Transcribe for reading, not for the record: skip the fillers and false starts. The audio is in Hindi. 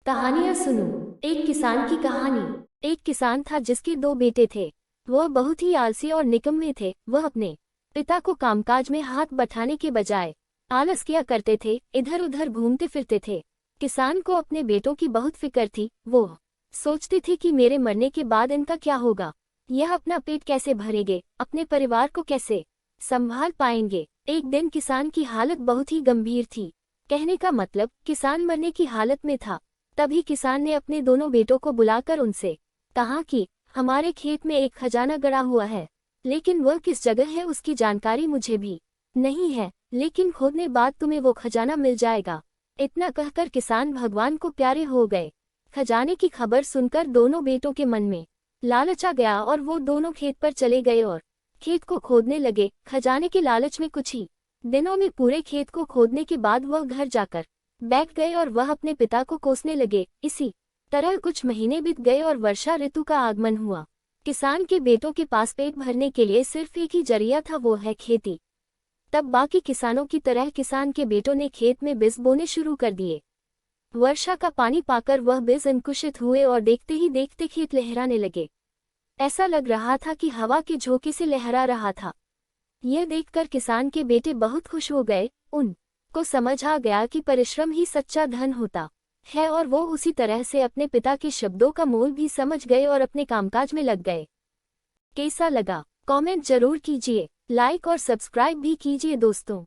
कहानियां सुनो। एक किसान की कहानी। एक किसान था जिसके दो बेटे थे। वह बहुत ही आलसी और निकम्मे थे। वह अपने पिता को कामकाज में हाथ बटाने के बजाय आलस किया करते थे, इधर उधर घूमते फिरते थे। किसान को अपने बेटों की बहुत फिक्र थी। वो सोचते थे कि मेरे मरने के बाद इनका क्या होगा, यह अपना पेट कैसे भरेंगे, अपने परिवार को कैसे संभाल पाएंगे। एक दिन किसान की हालत बहुत ही गंभीर थी। कहने का मतलब किसान मरने की हालत में था। तभी किसान ने अपने दोनों बेटों को बुलाकर उनसे कहा कि हमारे खेत में एक खजाना गड़ा हुआ है, लेकिन वह किस जगह है उसकी जानकारी मुझे भी नहीं है, लेकिन खोदने बाद तुम्हें वो खजाना मिल जाएगा। इतना कहकर किसान भगवान को प्यारे हो गए। खजाने की खबर सुनकर दोनों बेटों के मन में लालच आ गया और वो दोनों खेत पर चले गए और खेत को खोदने लगे। खजाने के लालच में कुछ ही दिनों में पूरे खेत को खोदने के बाद वह घर जाकर बैठ गए और वह अपने पिता को कोसने लगे। इसी तरह कुछ महीने बीत गए और वर्षा ऋतु का आगमन हुआ। किसान के बेटों के पास पेट भरने के लिए सिर्फ एक ही जरिया था, वो है खेती। तब बाकी किसानों की तरह किसान के बेटों ने खेत में बीज बोने शुरू कर दिए। वर्षा का पानी पाकर वह बीज अंकुशित हुए और देखते ही देखते खेत लहराने लगे। ऐसा लग रहा था कि हवा के झोंके से लहरा रहा था। यह देखकर किसान के बेटे बहुत खुश हो गए। उनको समझ आ गया कि परिश्रम ही सच्चा धन होता है और वो उसी तरह से अपने पिता के शब्दों का मोल भी समझ गए और अपने कामकाज में लग गए। कैसा लगा कमेंट जरूर कीजिए, लाइक और सब्सक्राइब भी कीजिए दोस्तों।